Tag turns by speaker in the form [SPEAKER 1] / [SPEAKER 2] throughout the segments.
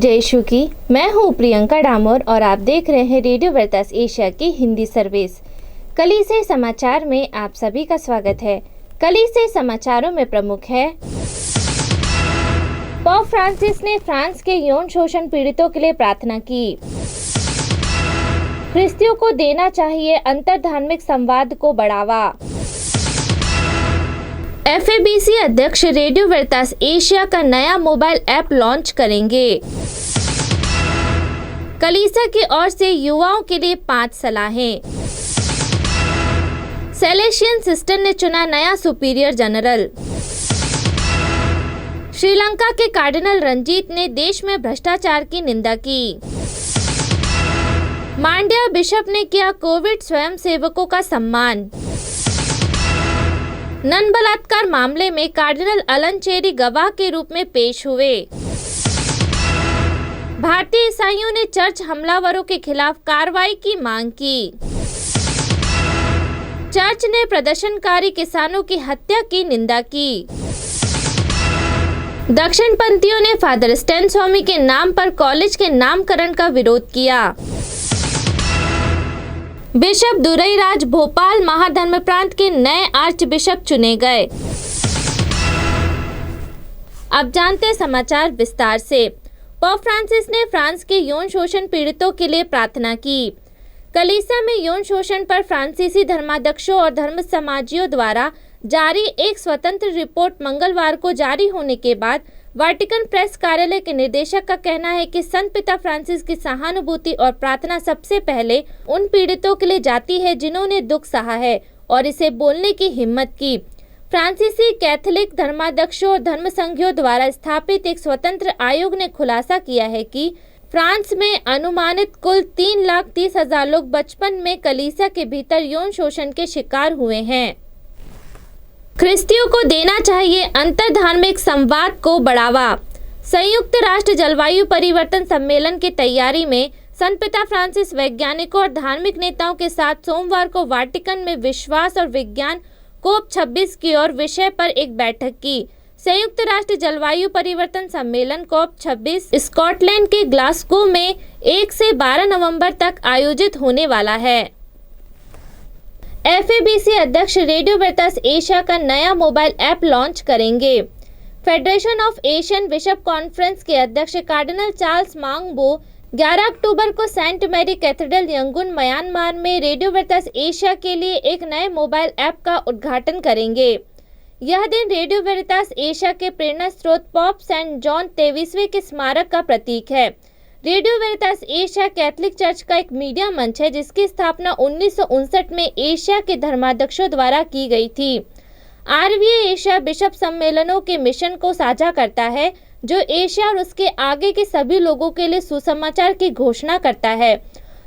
[SPEAKER 1] जय यीशु की। मैं हूँ प्रियंका डामोर और आप देख रहे हैं रेडियो वेरितास एशिया की हिंदी सर्विस। कलीसिया समाचार में आप सभी का स्वागत है। कलीसिया समाचारों में प्रमुख है, पोप फ्रांसिस ने फ्रांस के यौन शोषण पीड़ितों के लिए प्रार्थना की। ख्रिस्तियों को देना चाहिए अंतरधार्मिक संवाद को बढ़ावा। FABC अध्यक्ष रेडियो वेरितास एशिया का नया मोबाइल ऐप लॉन्च करेंगे। कलीसिया की ओर से युवाओं के लिए 5 सलाहें। सेलेशियन सिस्टर ने चुना नया सुपीरियर जनरल। श्रीलंका के कार्डिनल रंजीत ने देश में भ्रष्टाचार की निंदा की। मांड्या बिशप ने किया कोविड स्वयंसेवकों का सम्मान। नन बलात्कार मामले में कार्डिनल अलन चेरी गवाह के रूप में पेश हुए। भारतीय ईसाइयों ने चर्च हमलावरों के खिलाफ कार्रवाई की मांग की। चर्च ने प्रदर्शनकारी किसानों की हत्या की निंदा की। दक्षिणपंथियों ने फादर स्टैन स्वामी के नाम पर कॉलेज के नामकरण का विरोध किया। बिशप दुरईराज भोपाल महाधर्म प्रांत के नए आर्च बिशप चुने गए। अब जानते हैं समाचार विस्तार से। पोप फ्रांसिस ने फ्रांस के यौन शोषण पीड़ितों के लिए प्रार्थना की। कलीसिया में यौन शोषण पर फ्रांसीसी धर्माध्यक्षों और धर्म समाजियों द्वारा जारी एक स्वतंत्र रिपोर्ट मंगलवार को जारी होने के बाद वाटिकन प्रेस कार्यालय के निदेशक का कहना है कि संत पिता फ्रांसिस की सहानुभूति और प्रार्थना सबसे पहले उन पीड़ितों के लिए जाती है जिन्होंने दुख सहा है और इसे बोलने की हिम्मत की। फ्रांसीसी कैथोलिक धर्माध्यक्षों और धर्म संघियों द्वारा स्थापित एक स्वतंत्र आयोग ने खुलासा किया है कि फ्रांस में अनुमानित कुल 3,30,000 लोग बचपन में कलीसिया के भीतर यौन शोषण के शिकार हुए हैं। ख्रिस्तियों को देना चाहिए अंतरधार्मिक संवाद को बढ़ावा। संयुक्त राष्ट्र जलवायु परिवर्तन सम्मेलन की तैयारी में संत पिता फ्रांसिस वैज्ञानिकों और धार्मिक नेताओं के साथ सोमवार को वाटिकन में विश्वास और विज्ञान COP26 की ओर विषय पर एक बैठक की। संयुक्त राष्ट्र जलवायु परिवर्तन सम्मेलन COP26 स्कॉटलैंड के ग्लासगो में 1 से 12 नवंबर तक आयोजित होने वाला है। FABC अध्यक्ष रेडियो वेरितास एशिया का नया मोबाइल ऐप लॉन्च करेंगे। Federation of Asian Bishop Conference के अध्यक्ष कार्डिनल चार्ल्स मांगबो 11 अक्टूबर को Saint Mary Cathedral Yangon Myanmar में रेडियो वेरितास एशिया के लिए एक नए मोबाइल ऐप का उद्घाटन करेंगे। यह दिन रेडियो वेरितास एशिया के प्रेरणा स्रोत पोप सेंट जॉन 23वें के स्मारक का प्रतीक है। Radio Veritas Asia Catholic church का एक मीडिया मंच है जिसकी स्थापना 1959 में एशिया के धर्माध्यक्षों द्वारा की गई थी। RVA एशिया बिशप सम्मेलनों के मिशन को साझा करता है जो एशिया और उसके आगे के सभी लोगों के लिए सुसमाचार की घोषणा करता है,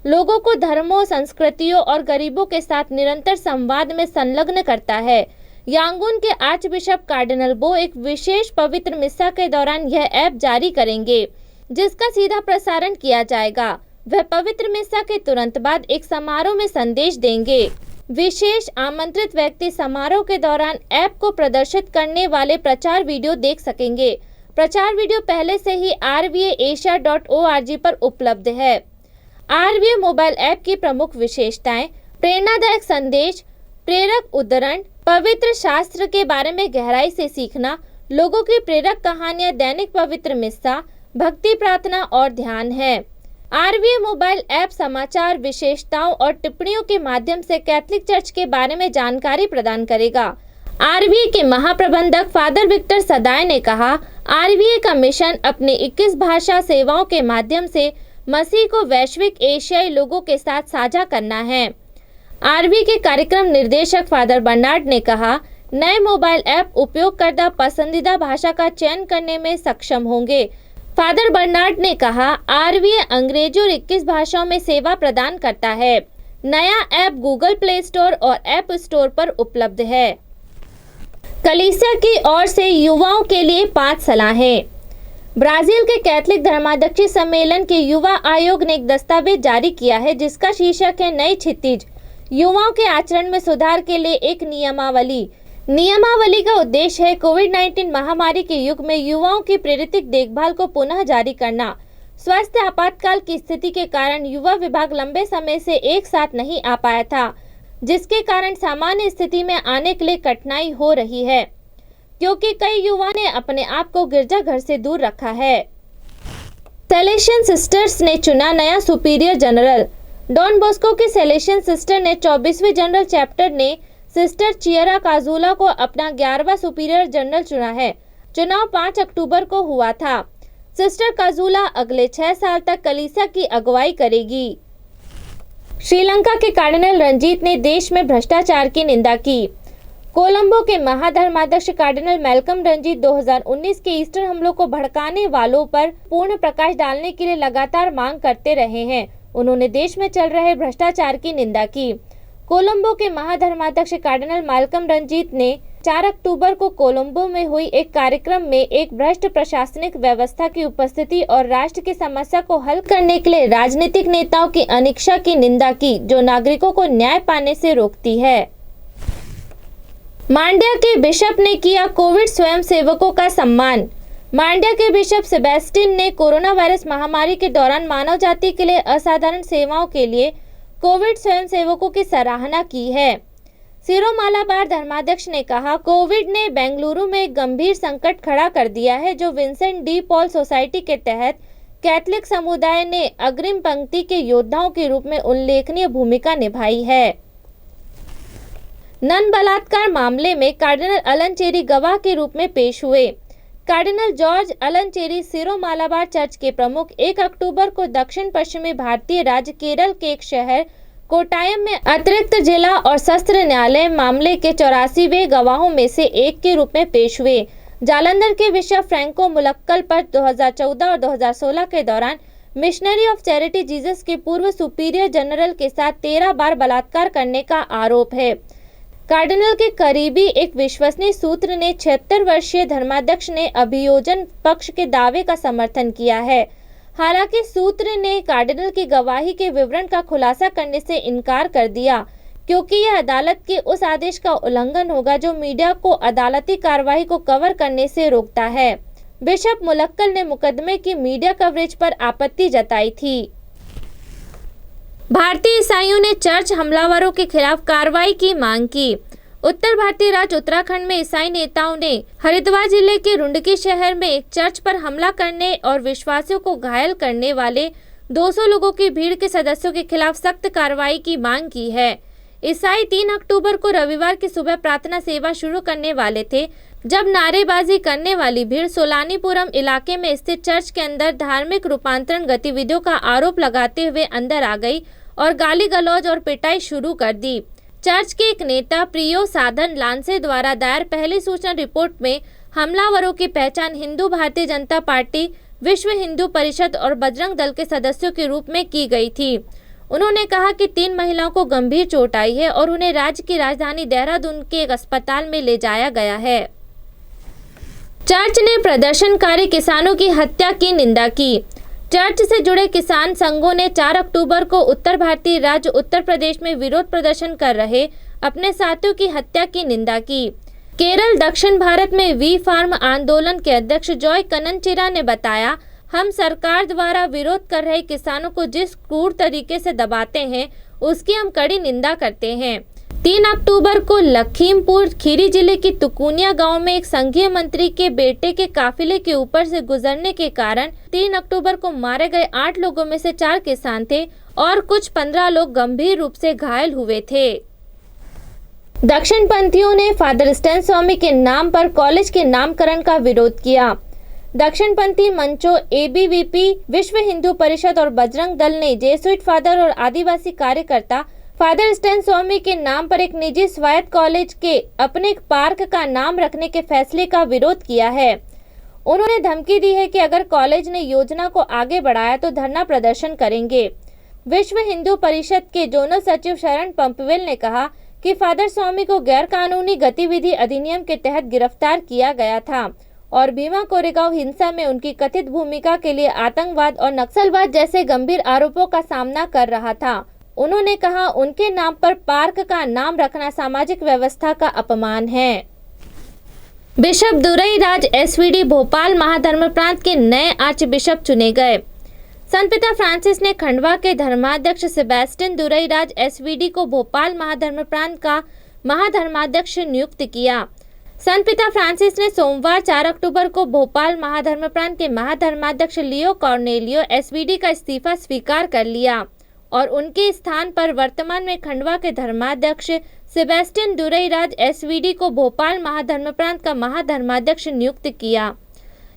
[SPEAKER 1] लोगों को धर्मों, संस्कृतियों और गरीबों के साथ निरंतर संवाद में संलग्न करता है। यांगून के आर्च बिशप कार्डिनल बो एक विशेष पवित्र मिस्सा के दौरान यह ऐप जारी करेंगे जिसका सीधा प्रसारण किया जाएगा। वह पवित्र मिस्सा के तुरंत बाद एक समारोह में संदेश देंगे। विशेष आमंत्रित व्यक्ति समारोह के दौरान ऐप को प्रदर्शित करने वाले प्रचार वीडियो देख सकेंगे। प्रचार वीडियो पहले से ही rvasia.org पर उपलब्ध है। RVA मोबाइल ऐप की प्रमुख विशेषताएं: प्रेरणादायक संदेश, प्रेरक उद्धरण, पवित्र शास्त्र के बारे में गहराई से सीखना, लोगों की प्रेरक कहानियां, दैनिक पवित्र मिस्सा, भक्ति, प्रार्थना और ध्यान है। RVA मोबाइल ऐप समाचार, विशेषताओं और टिप्पणियों के माध्यम से कैथोलिक चर्च के बारे में जानकारी प्रदान करेगा। RVA के महाप्रबंधक फादर विक्टर सदाय ने कहा, RVA का मिशन अपने 21 भाषा सेवाओं के माध्यम से मसीह को वैश्विक एशियाई लोगों के साथ साझा करना है। RVA के कार्यक्रम निर्देशक फादर बर्नार्ड ने कहा, नए मोबाइल ऐप उपयोगकर्ता पसंदीदा भाषा का चयन करने में सक्षम होंगे। फादर बर्नार्ड ने कहा, RVA अंग्रेजी और 21 भाषाओं में सेवा प्रदान करता है। नया ऐप गूगल प्ले स्टोर और ऐप स्टोर पर उपलब्ध है। कलीसिया की ओर से युवाओं के लिए 5 सलाहें। ब्राजील के कैथोलिक धर्माध्यक्षीय सम्मेलन के युवा आयोग ने एक दस्तावेज जारी किया है जिसका शीर्षक है नई क्षितिज, युवाओं के आचरण में सुधार के लिए एक नियमावली। नियमावली का उद्देश्य है कोविड-19 महामारी के युग में युवाओं की प्रेरित देखभाल को पुनः जारी करना, स्वास्थ्य आपातकाल की स्थिति के कारण युवा विभाग लंबे समय से एक साथ नहीं आ पाया था, जिसके कारण सामान्य स्थिति में आने के लिए कठिनाई हो रही है, क्योंकि कई युवा ने अपने आप को गिरजाघर से दूर रखा है। सैलेशियन सिस्टर्स ने चुना नया सुपीरियर जनरल। डॉन बॉस्को की सैलेशियन सिस्टर ने 24वें जनरल चैप्टर ने सिस्टर चियरा काजूला को अपना 11वां सुपीरियर जनरल चुना है। चुनाव 5 अक्टूबर को हुआ था। सिस्टर काजूला अगले 6 साल तक कलीसिया की अगुवाई करेगी। श्रीलंका के कार्डिनल रंजीत ने देश में भ्रष्टाचार की निंदा की। कोलंबो के महाधर्माध्यक्ष कार्डिनल मैल्कम रंजीत 2019 के ईस्टर हमलों को भड़काने वालों पर पूर्ण प्रकाश डालने के लिए लगातार मांग करते रहे हैं। उन्होंने देश में चल रहे भ्रष्टाचार की निंदा की। कोलंबो के महाधर्माध्यक्ष कार्डिनल मैल्कम रंजीत ने 4 अक्टूबर को कोलंबो में हुई एक कार्यक्रम में एक भ्रष्ट प्रशासनिक व्यवस्था की उपस्थिति और राष्ट्र की समस्या को हल करने के लिए राजनीतिक नेताओं की अनिच्छा की निंदा की, जो नागरिकों को न्याय पाने से रोकती है। मांड्या के बिशप ने किया कोविड स्वयंसेवकों का सम्मान। मांड्या के बिशप सेबेस्टियन ने कोरोना वायरस महामारी के दौरान मानव जाति के लिए असाधारण सेवाओं के लिए कोविड स्वयंसेवकों की सराहना की है। सिरो मालाबार धर्माध्यक्ष ने कहा, कोविड ने बेंगलुरु में एक गंभीर संकट खड़ा कर दिया है, जो विंसेंट डी पॉल सोसाइटी के तहत कैथलिक समुदाय ने अग्रिम पंक्ति के योद्धाओं के रूप में उल्लेखनीय भूमिका निभाई है। नन बलात्कार मामले में कार्डिनल अलन चेरी गवाह के रूप में पेश हुए। कार्डिनल जॉर्ज अलन चेरी सिरो मालाबार चर्च के प्रमुख 1 अक्टूबर को दक्षिण पश्चिमी भारतीय राज्य केरल के एक शहर कोटायम में अतिरिक्त जिला और सत्र न्यायालय मामले के 84वें गवाहों में से एक के रूप में पेश हुए। जालंधर के बिशप फ्रैंको मुलक्कल पर 2014 और 2016 के दौरान मिशनरी ऑफ चैरिटी जीसस के पूर्व सुपीरियर जनरल के साथ 13 बार बलात्कार करने का आरोप है। कार्डिनल के करीबी एक विश्वसनीय सूत्र ने 76 वर्षीय धर्माध्यक्ष ने अभियोजन पक्ष के दावे का समर्थन किया है। हालांकि सूत्र ने कार्डिनल की गवाही के विवरण का खुलासा करने से इनकार कर दिया, क्योंकि यह अदालत के उस आदेश का उल्लंघन होगा जो मीडिया को अदालती कार्रवाई को कवर करने से रोकता है। बिशप मुलक्कल ने मुकदमे की मीडिया कवरेज पर आपत्ति जताई थी। भारतीय ईसाइयों ने चर्च हमलावरों के खिलाफ कार्रवाई की मांग की। उत्तर भारतीय राज्य उत्तराखंड में ईसाई नेताओं ने हरिद्वार जिले के रुंडकी शहर में एक चर्च पर हमला करने और विश्वासियों को घायल करने वाले 200 लोगों की भीड़ के सदस्यों के खिलाफ सख्त कार्रवाई की मांग की है। ईसाई 3 अक्टूबर को रविवार की सुबह प्रार्थना सेवा शुरू करने वाले थे, जब नारेबाजी करने वाली भीड़ सोलानीपुरम इलाके में स्थित चर्च के अंदर धार्मिक रूपांतरण गतिविधियों का आरोप लगाते हुए अंदर आ गई और गाली गलौज और पिटाई शुरू कर दी। चर्च के एक नेता प्रियो साधन लांसे द्वारा दायर पहली सूचना रिपोर्ट में हमलावरों की पहचान हिंदू भारतीय जनता पार्टी, विश्व हिंदू परिषद और बजरंग दल के सदस्यों के रूप में की गई थी। उन्होंने कहा कि 3 महिलाओं को गंभीर चोट आई है और उन्हें राज्य की राजधानी देहरादून के एक अस्पताल में ले जाया गया है। चर्च ने प्रदर्शनकारी किसानों की हत्या की निंदा की। चर्च से जुड़े किसान संघों ने 4 अक्टूबर को उत्तर भारतीय राज्य उत्तर प्रदेश में विरोध प्रदर्शन कर रहे अपने साथियों की हत्या की निंदा की। केरल दक्षिण भारत में वी फार्म आंदोलन के अध्यक्ष जॉय कननचिरा ने बताया, हम सरकार द्वारा विरोध कर रहे किसानों को जिस क्रूर तरीके से दबाते हैं, उसकी हम कड़ी निंदा करते हैं। 3 अक्टूबर को लखीमपुर खीरी जिले की तुकुनिया गांव में एक संघीय मंत्री के बेटे के काफिले के ऊपर से गुजरने के कारण 3 अक्टूबर को मारे गए 8 लोगों में से 4 किसान थे और कुछ 15 लोग गंभीर रूप से घायल हुए थे। दक्षिणपंथियों ने फादर स्टैन स्वामी के नाम पर कॉलेज के नामकरण का विरोध किया। दक्षिणपंथी मंचों एबीवीपी, विश्व हिंदू परिषद और बजरंग दल ने जेसुइट फादर और आदिवासी कार्यकर्ता फादर स्टैन स्वामी के नाम पर एक निजी स्वायत्त कॉलेज के अपने एक पार्क का नाम रखने के फैसले का विरोध किया है। उन्होंने धमकी दी है कि अगर कॉलेज ने योजना को आगे बढ़ाया तो धरना प्रदर्शन करेंगे। विश्व हिंदू परिषद के जोनल सचिव शरण पंपवेल ने कहा कि फादर स्वामी को गैर कानूनी गतिविधि अधिनियम के तहत गिरफ्तार किया गया था और भीमा कोरेगांव हिंसा में उनकी कथित भूमिका के लिए आतंकवाद और नक्सलवाद जैसे गंभीर आरोपों का सामना कर रहा था। उन्होंने कहा, उनके नाम पर पार्क का नाम रखना सामाजिक व्यवस्था का अपमान है। बिशप दुरई राज एसवीडी भोपाल महाधर्म प्रांत के नए आर्च बिशप चुने गए। संत पिता फ्रांसिस ने खंडवा के धर्माध्यक्ष सेबेस्टियन दुरईराज एसवीडी को भोपाल महाधर्म प्रांत का महाधर्माध्यक्ष नियुक्त किया। संत पिता फ्रांसिस ने सोमवार 4 अक्टूबर को भोपाल महाधर्म प्रांत के महाधर्माध्यक्ष लियो कॉर्नेलियो एसवीडी का इस्तीफा स्वीकार कर लिया और उनके स्थान पर वर्तमान में खंडवा के धर्माध्यक्ष सेबेस्टियन दुरईराज एसवीडी को भोपाल महाधर्म प्रांत का महाधर्माध्यक्ष नियुक्त किया।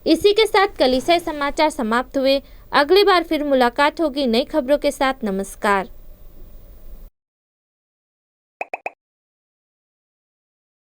[SPEAKER 1] इसी के साथ कलीसिया समाचार समाप्त हुए। अगली बार फिर मुलाकात होगी नई खबरों के साथ। नमस्कार।